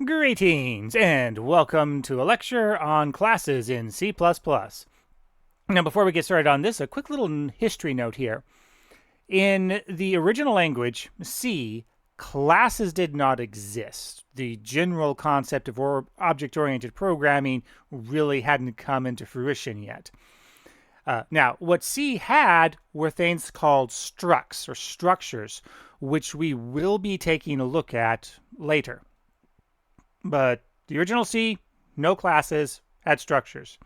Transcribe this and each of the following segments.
Greetings and welcome to a lecture on classes in C++. Now, before we get started on this, a quick little history note here. In the original language, C, classes did not exist. The general concept of object-oriented programming really hadn't come into fruition yet. Now, what C had were things called structs or structures, which we will be taking a look at later. But the original C, no classes, had structures.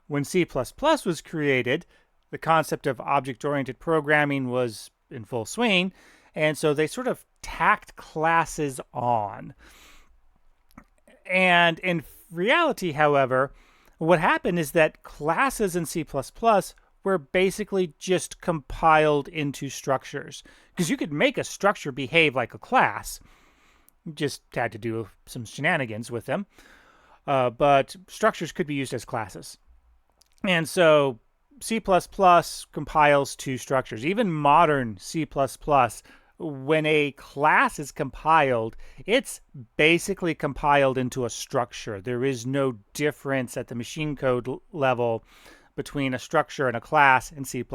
When C++ was created, the concept of object-oriented programming was in full swing, and so they sort of tacked classes on. And in reality, however, what happened is that classes in C++ were basically just compiled into structures. Because you could make a structure behave like a class. You just had to do some shenanigans with them. But structures could be used as classes. And so C++ compiles to structures. Even modern C++, when a class is compiled, it's basically compiled into a structure. There is no difference at the machine code level between a structure and a class in C++,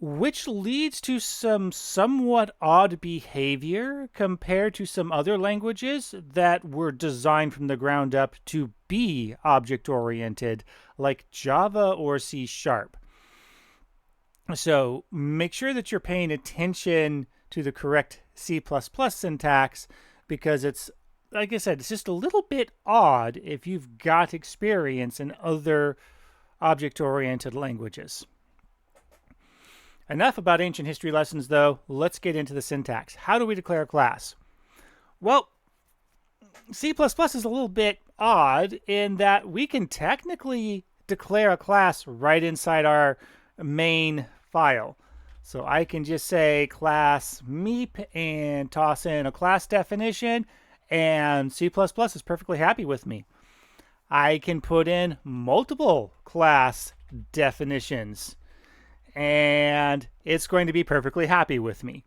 which leads to some somewhat odd behavior compared to some other languages that were designed from the ground up to be object-oriented, like Java or C#. So make sure that you're paying attention to the correct C++ syntax, because it's, like I said, it's just a little bit odd if you've got experience in other object-oriented languages. Enough about ancient history lessons, though. Let's get into the syntax. How do we declare a class? Well, C++ is a little bit odd in that we can technically declare a class right inside our main file. So I can just say class meep and toss in a class definition, and C++ is perfectly happy with me. I can put in multiple class definitions, and it's going to be perfectly happy with me.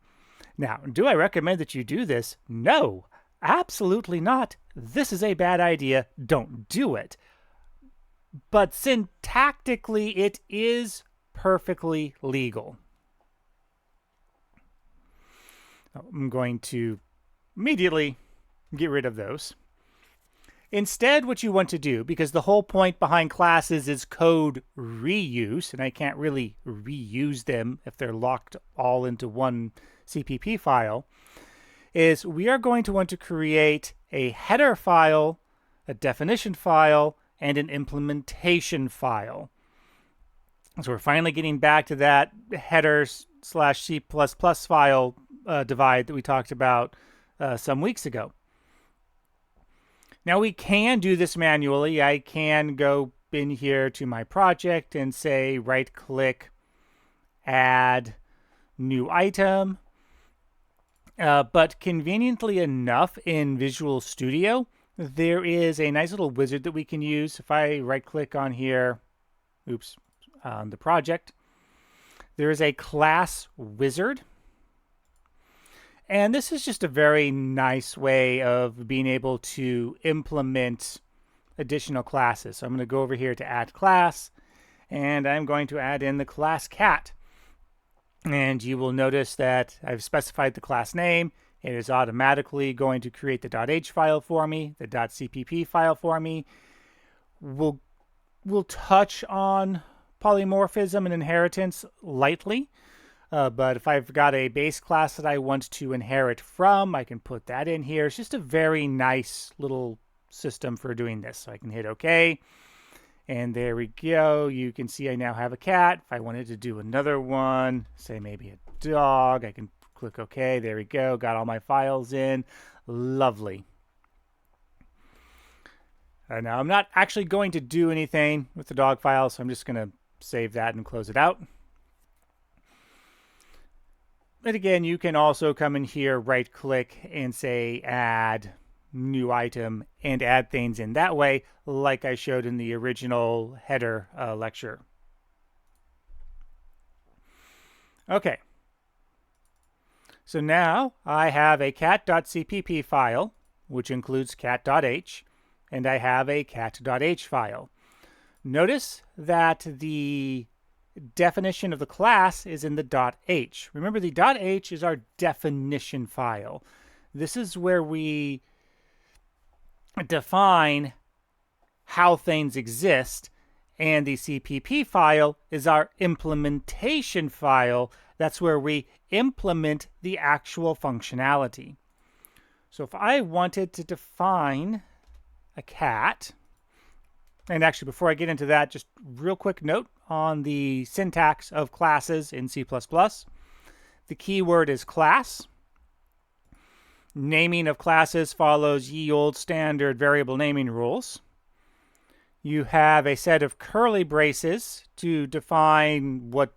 Now, do I recommend that you do this? No, absolutely not. This is a bad idea. Don't do it. But syntactically, it is perfectly legal. I'm going to immediately get rid of those. Instead, what you want to do, because the whole point behind classes is code reuse, and I can't really reuse them if they're locked all into one CPP file, is we are going to want to create a header file, a definition file, and an implementation file. So we're finally getting back to that header/C++ file divide that we talked about some weeks ago. Now we can do this manually. I can go in here to my project and say right-click, add new item. But conveniently enough, in Visual Studio, there is a nice little wizard that we can use. If I right-click on here, on the project, there is a class wizard. And this is just a very nice way of being able to implement additional classes. So I'm going to go over here to add class, and I'm going to add in the class cat. And you will notice that I've specified the class name. It is automatically going to create the .h file for me, the .cpp file for me. We'll touch on polymorphism and inheritance lightly. But if I've got a base class that I want to inherit from, I can put that in here. It's just a very nice little system for doing this. So I can hit OK. And there we go. You can see I now have a cat. If I wanted to do another one, say maybe a dog, I can click OK. There we go. Got all my files in. Lovely. Now, I'm not actually going to do anything with the dog file, so I'm just going to save that and close it out. But again, you can also come in here, right-click, and say add new item, and add things in that way, like I showed in the original header lecture. Okay. So now I have a cat.cpp file, which includes cat.h, and I have a cat.h file. Notice that the definition of the class is in the .h. Remember, the .h is our definition file. This is where we define how things exist, and the CPP file is our implementation file. That's where we implement the actual functionality. So if I wanted to define a cat, and actually before I get into that, just real quick note on the syntax of classes in C++. The keyword is class. Naming of classes follows ye olde standard variable naming rules. You have a set of curly braces to define what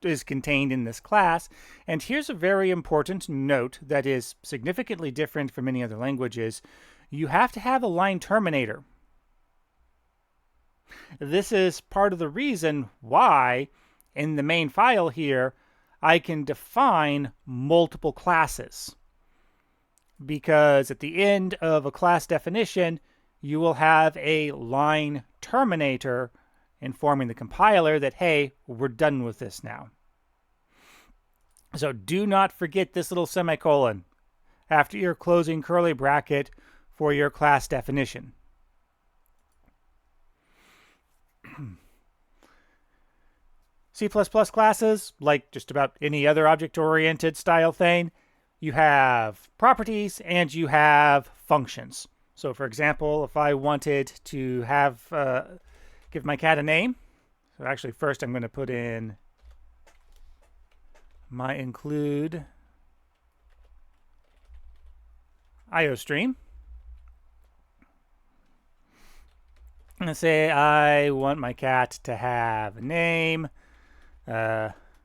is contained in this class. And here's a very important note that is significantly different from many other languages. You have to have a line terminator. This is part of the reason why in the main file here I can define multiple classes. Because at the end of a class definition, you will have a line terminator informing the compiler that, hey, we're done with this now. So do not forget this little semicolon after your closing curly bracket for your class definition. C++ classes, like just about any other object-oriented style thing, you have properties and you have functions. So for example, if I wanted to have give my cat a name, so actually first I'm going to put in my include IOStream. And say I want my cat to have a name,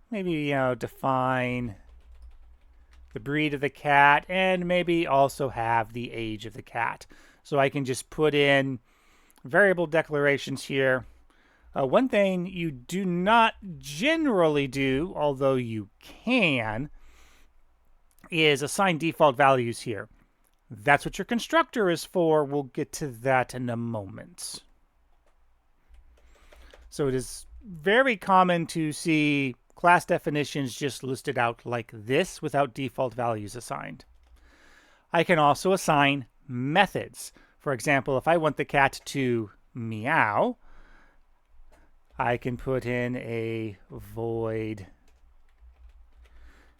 maybe define the breed of the cat, and maybe also have the age of the cat. So I can just put in variable declarations here. One thing you do not generally do, although you can, is assign default values here. That's what your constructor is for. We'll get to that in a moment. So it is very common to see class definitions just listed out like this without default values assigned. I can also assign methods. For example, if I want the cat to meow, I can put in a void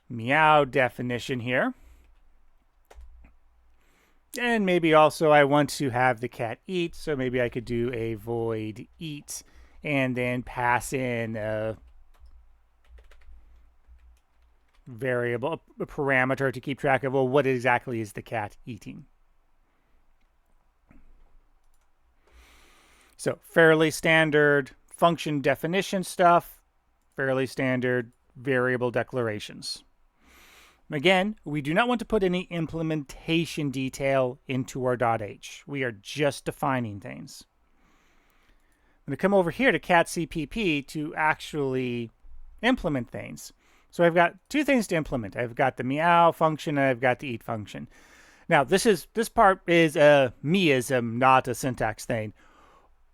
meow definition here. And maybe also I want to have the cat eat, so maybe I could do a void eat and then pass in a variable, a parameter to keep track of, well, what exactly is the cat eating? So fairly standard function definition stuff, fairly standard variable declarations. Again, we do not want to put any implementation detail into our .h. We are just defining things. I'm going to come over here to cat CPP to actually implement things. So I've got two things to implement. I've got the meow function and I've got the eat function. Now this part is a meism, not a syntax thing.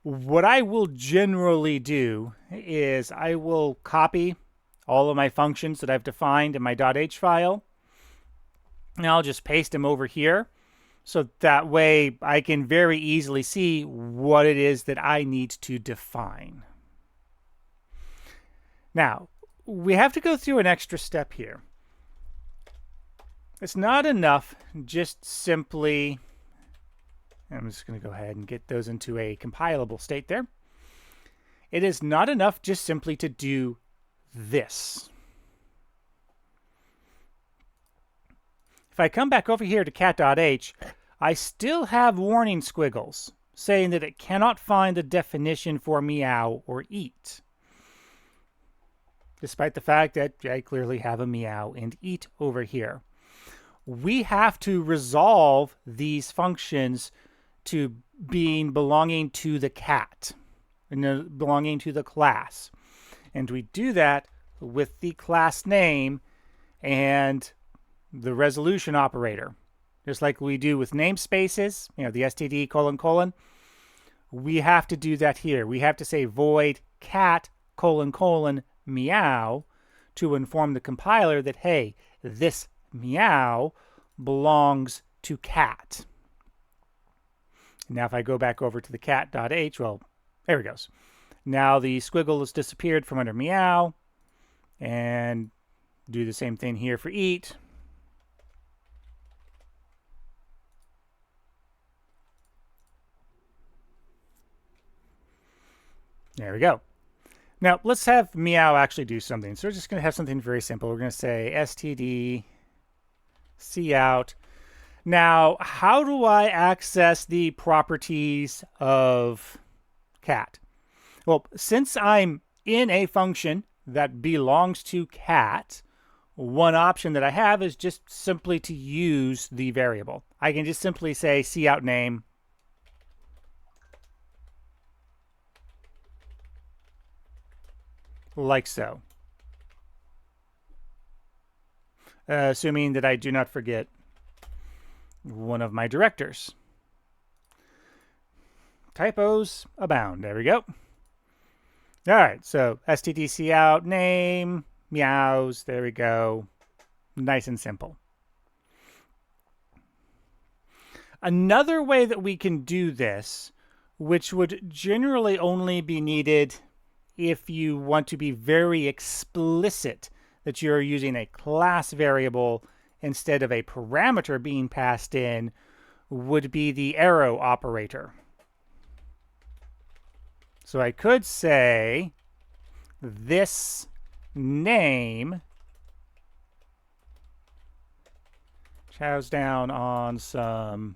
What I will generally do is I will copy all of my functions that I've defined in my .h file, and I'll just paste them over here. So that way I can very easily see what it is that I need to define. Now, we have to go through an extra step here. It's not enough just simply, I'm just going to go ahead and get those into a compilable state there. It is not enough just simply to do this. If I come back over here to cat.h, I still have warning squiggles saying that it cannot find the definition for meow or eat, despite the fact that I clearly have a meow and eat over here. We have to resolve these functions to belonging to the cat, and belonging to the class. And we do that with the class name and the resolution operator. just like we do with namespaces, the std::, we have to do that here. We have to say void cat : meow to inform the compiler that, hey, this meow belongs to cat. Now if I go back over to the cat.h, well, there it goes. Now the squiggle has disappeared from under meow, and do the same thing here for eat. There we go. Now let's have meow actually do something. So we're just going to have something very simple. We're going to say std cout. Now, how do I access the properties of cat? Well, since I'm in a function that belongs to cat, one option that I have is just simply to use the variable. I can just simply say cout name like so, assuming that I do not forget one of my directors. Typos abound. There we go. All right, so std cout name meows. There we go. Nice and simple. Another way that we can do this, which would generally only be needed if you want to be very explicit that you're using a class variable instead of a parameter being passed in, would be the arrow operator. So I could say this name chows down on some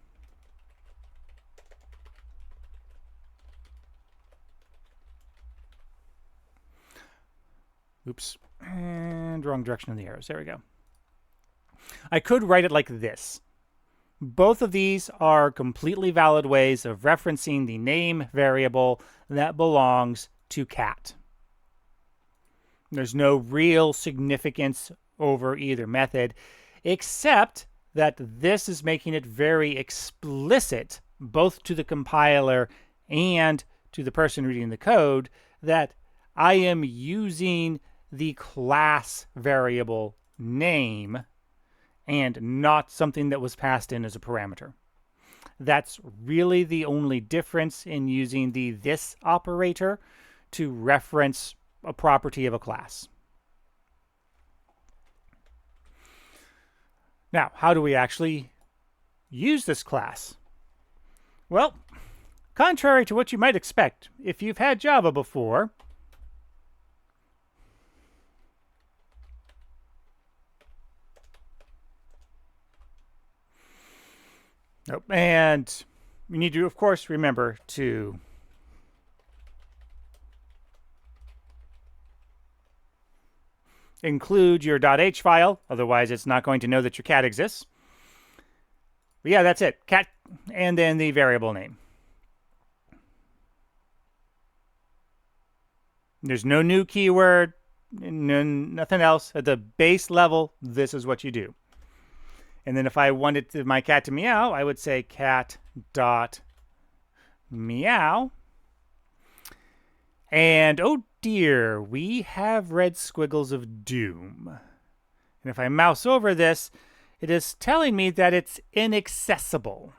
oops, and wrong direction of the arrows. There we go. I could write it like this. Both of these are completely valid ways of referencing the name variable that belongs to cat. There's no real significance over either method, except that this is making it very explicit, both to the compiler and to the person reading the code, that I am using the class variable name and not something that was passed in as a parameter. That's really the only difference in using the this operator to reference a property of a class. Now, how do we actually use this class? Well, contrary to what you might expect, if you've had Java before, and you need to, of course, remember to include your .h file, otherwise it's not going to know that your cat exists. But yeah, that's it. Cat, and then the variable name. There's no new keyword, nothing else. At the base level, this is what you do. And then if I wanted my cat to meow, I would say cat.meow. And oh dear, we have red squiggles of doom. And if I mouse over this, it is telling me that it's inaccessible.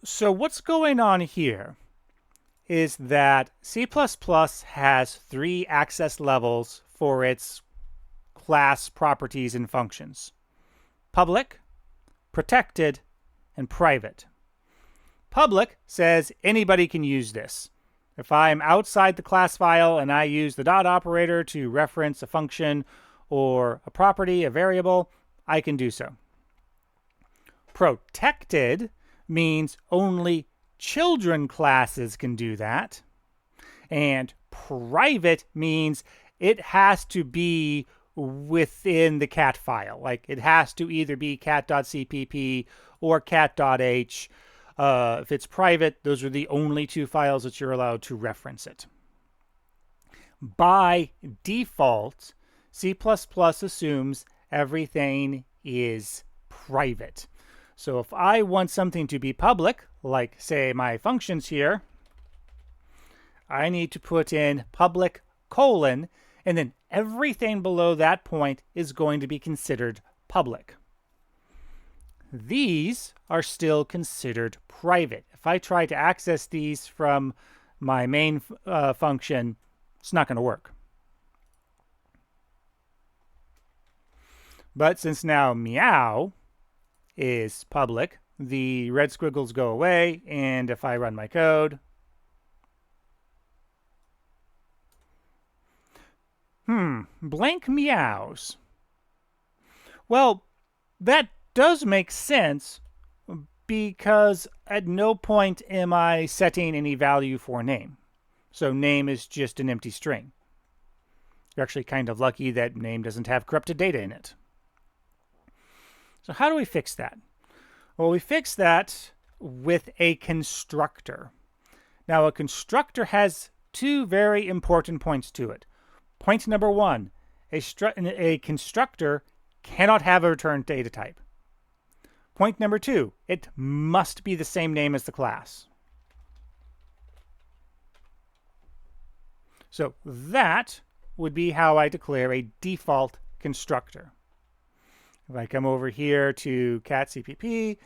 So what's going on here is that C++ has 3 access levels for its class properties and functions: public, protected, and private. Public says anybody can use this. If I'm outside the class file and I use the dot operator to reference a function or a property, a variable, I can do so. Protected means only children classes can do that. And private means it has to be within the cat file. Like, it has to either be cat.cpp or cat.h. If it's private, those are the only 2 files that you're allowed to reference it. By default, C++ assumes everything is private. So if I want something to be public, like say my functions here, I need to put in public colon, and then everything below that point is going to be considered public. These are still considered private. If I try to access these from my main function, it's not going to work. But since now meow is public, the red squiggles go away, and if I run my code, blank meows. Well, that does make sense because at no point am I setting any value for name. So name is just an empty string. You're actually kind of lucky that name doesn't have corrupted data in it. So how do we fix that? Well, we fix that with a constructor. Now, a constructor has two very important points to it. Point number one, a constructor cannot have a return data type. Point number two, it must be the same name as the class. So that would be how I declare a default constructor. If I come over here to cat CPP,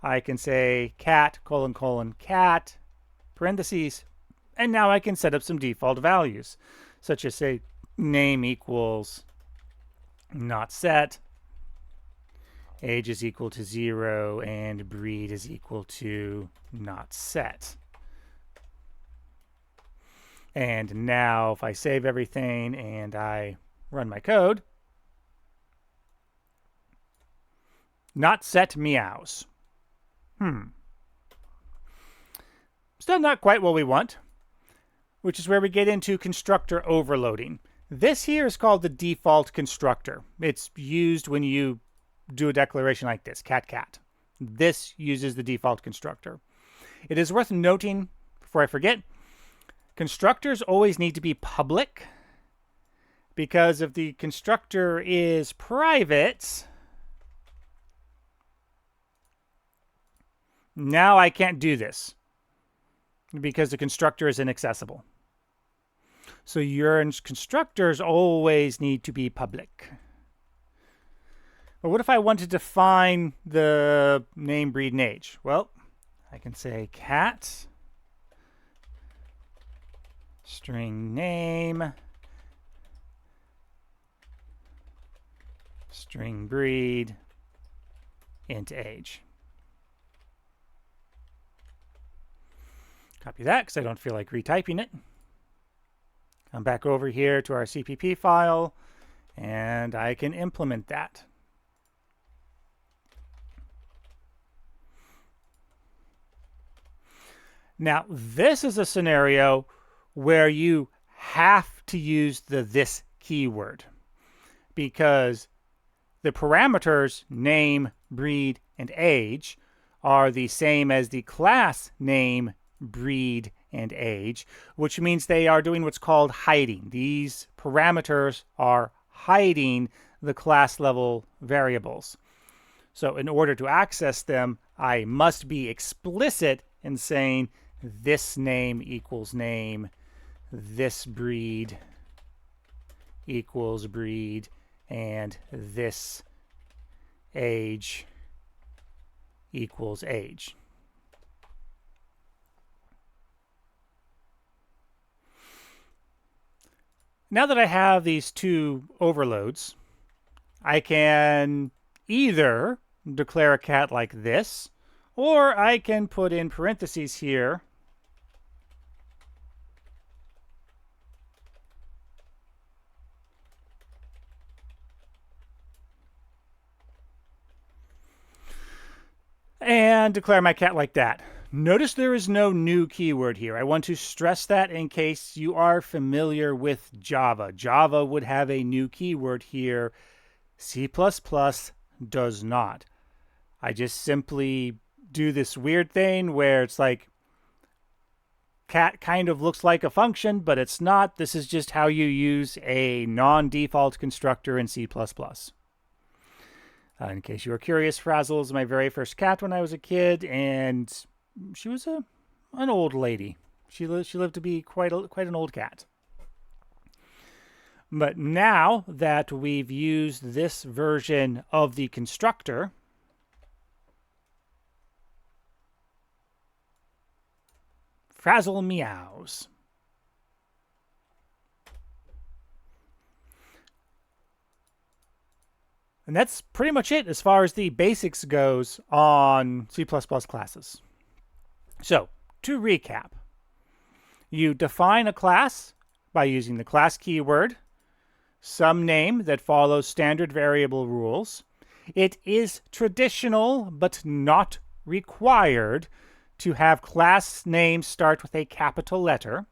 I can say cat : cat, parentheses, and now I can set up some default values, such as say name equals not set, age is equal to 0, and breed is equal to not set. And now if I save everything and I run my code, not set meows. Still not quite what we want, which is where we get into constructor overloading. This here is called the default constructor. It's used when you do a declaration like this, cat cat. This uses the default constructor. It is worth noting, before I forget, constructors always need to be public, because if the constructor is private, now I can't do this because the constructor is inaccessible. So your constructors always need to be public. But what if I want to define the name, breed, and age? Well, I can say cat string name string breed int age. Copy that because I don't feel like retyping it. Come back over here to our CPP file, and I can implement that. Now, this is a scenario where you have to use the this keyword, because the parameters name, breed, and age are the same as the class name, breed, and age, which means they are doing what's called hiding. These parameters are hiding the class level variables. So in order to access them, I must be explicit in saying this name equals name, this breed equals breed, and this age equals age. Now that I have these two overloads, I can either declare a cat like this, or I can put in parentheses here and declare my cat like that. Notice there is no new keyword here. I want to stress that in case you are familiar with Java. Java would have a new keyword here. C++ does not. I just simply do this weird thing where it's like cat kind of looks like a function, but it's not. This is just how you use a non-default constructor in C++. In case you were curious, Frazzle was my very first cat when I was a kid, and she was an old lady. She lived to be quite an old cat. But now that we've used this version of the constructor, Frazzle meows. And that's pretty much it as far as the basics goes on C++ classes. So, to recap, you define a class by using the class keyword, some name that follows standard variable rules. It is traditional but not required to have class names start with a capital letter.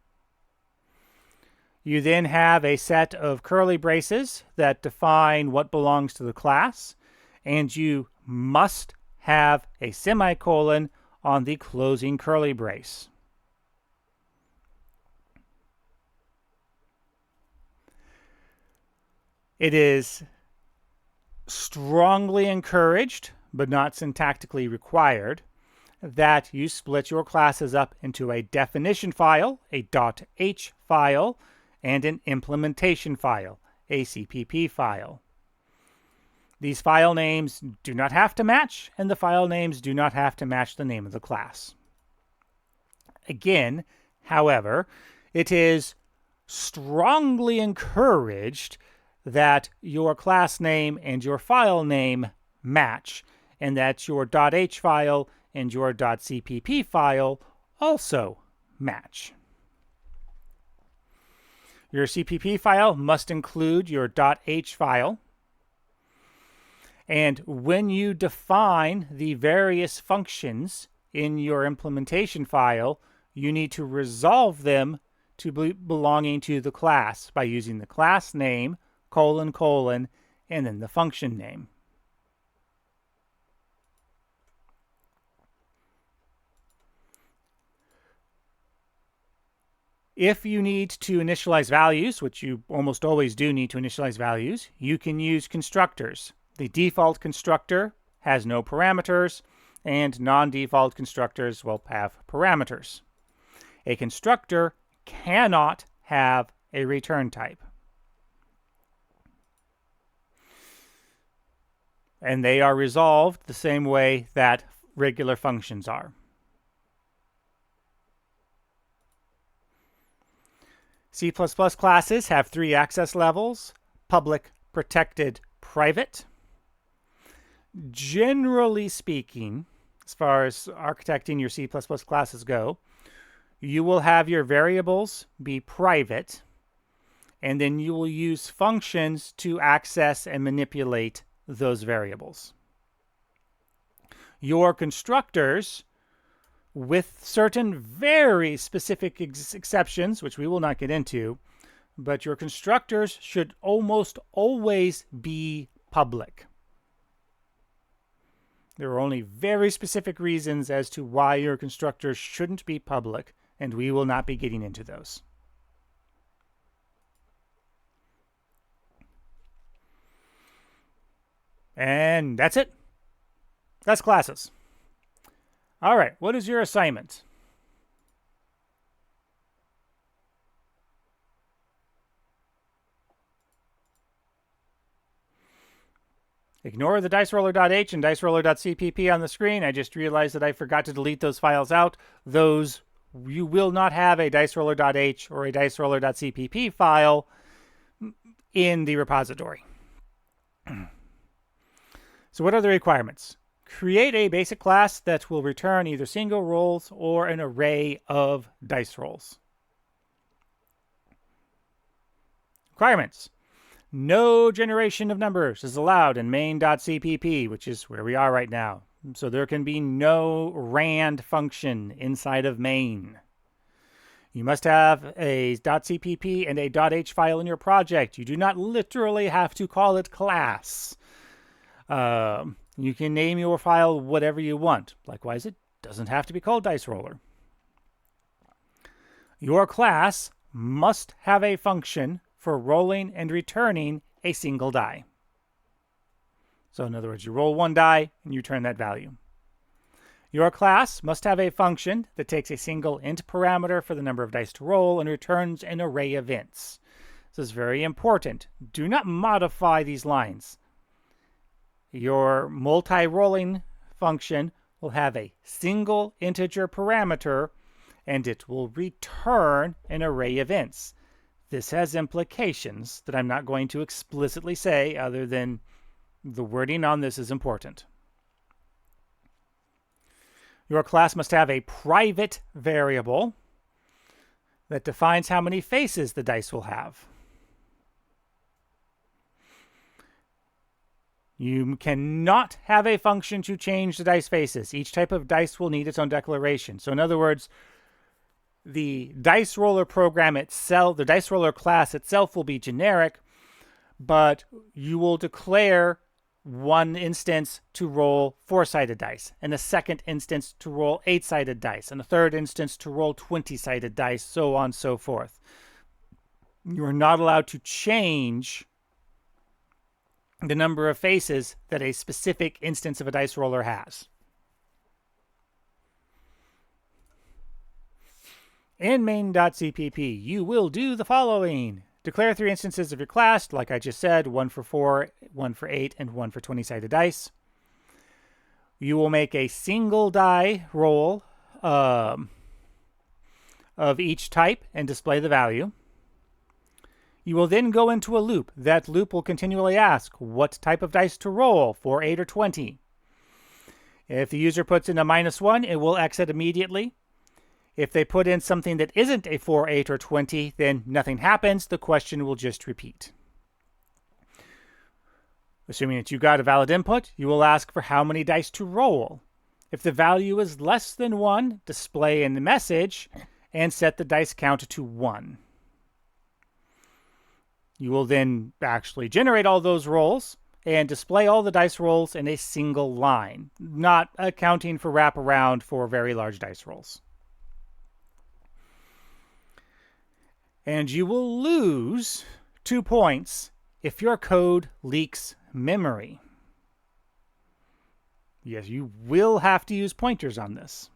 You then have a set of curly braces that define what belongs to the class, and you must have a semicolon on the closing curly brace. It is strongly encouraged, but not syntactically required, that you split your classes up into a definition file, a .h file, and an implementation file, a CPP file. These file names do not have to match, and the file names do not have to match the name of the class. Again, however, it is strongly encouraged that your class name and your file name match, and that your .h file and your .cpp file also match. Your CPP file must include your .h file. And when you define the various functions in your implementation file, you need to resolve them to be belonging to the class by using the class name, : and then the function name. If you need to initialize values, which you almost always do need to initialize values, you can use constructors. The default constructor has no parameters, and non-default constructors will have parameters. A constructor cannot have a return type. And they are resolved the same way that regular functions are. C++ classes have 3 access levels: public, protected, private. Generally speaking, as far as architecting your C++ classes go, you will have your variables be private, and then you will use functions to access and manipulate those variables. Your constructors, with certain very specific exceptions, which we will not get into, but your constructors should almost always be public. There are only very specific reasons as to why your constructors shouldn't be public, and we will not be getting into those. And that's it. That's classes. All right, what is your assignment? Ignore the diceroller.h and diceroller.cpp on the screen. I just realized that I forgot to delete those files out. Those, you will not have a diceroller.h or a diceroller.cpp file in the repository. So what are the requirements? Create a basic class that will return either single rolls or an array of dice rolls. Requirements. No generation of numbers is allowed in main.cpp, which is where we are right now. So there can be no rand function inside of main. You must have a .cpp and a .h file in your project. You do not literally have to call it class. You can name your file whatever you want. Likewise, it doesn't have to be called diceroller. Your class must have a function for rolling and returning a single die. So in other words, you roll one die and you return that value. Your class must have a function that takes a single int parameter for the number of dice to roll and returns an array of ints. This is very important. Do not modify these lines. Your multi-rolling function will have a single integer parameter and it will return an array of ints. This has implications that I'm not going to explicitly say, other than the wording on this is important. Your class must have a private variable that defines how many faces the dice will have. You cannot have a function to change the dice faces. Each type of dice will need its own declaration. So in other words, the dice roller program itself, the dice roller class itself will be generic, but you will declare one instance to roll 4-sided dice, and a second instance to roll 8-sided dice, and a third instance to roll 20-sided dice, so on and so forth. You are not allowed to change the number of faces that a specific instance of a dice roller has. In main.cpp, you will do the following. Declare 3 instances of your class, like I just said, 1 for 4, 1 for 8, and 1 for 20-sided dice. You will make a single die roll of each type and display the value. You will then go into a loop. That loop will continually ask what type of dice to roll, 4, 8, or 20. If the user puts in a -1, it will exit immediately. If they put in something that isn't a 4, 8, or 20, then nothing happens. The question will just repeat. Assuming that you got a valid input, you will ask for how many dice to roll. If the value is less than 1, display in the message and set the dice count to 1. You will then actually generate all those rolls and display all the dice rolls in a single line, not accounting for wraparound for very large dice rolls. And you will lose 2 points if your code leaks memory. Yes, you will have to use pointers on this.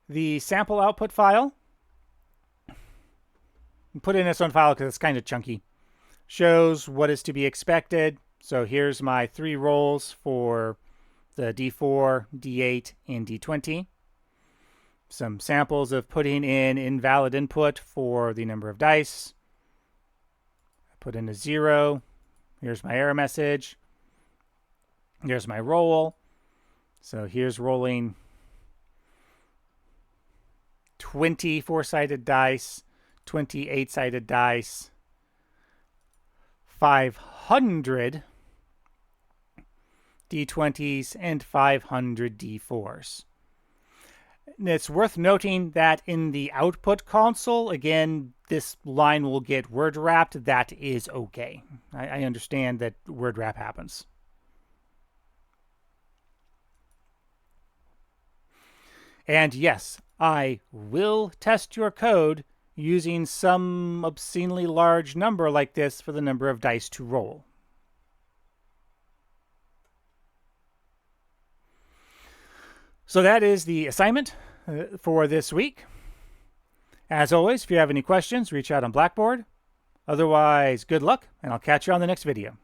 The sample output file, put in its own file because it's kind of chunky, shows what is to be expected. So here's my 3 rolls for the D4, D8, and D20. Some samples of putting in invalid input for the number of dice. I put in a 0. Here's my error message. Here's my roll. So here's rolling 20 4-sided dice, 20 8-sided dice, 500 D20s, and 500 D4s. And it's worth noting that in the output console, again, this line will get word wrapped. That is okay. I understand that word wrap happens. And yes, I will test your code using some obscenely large number like this for the number of dice to roll. So that is the assignment for this week. As always, if you have any questions, reach out on Blackboard. Otherwise, good luck, and I'll catch you on the next video.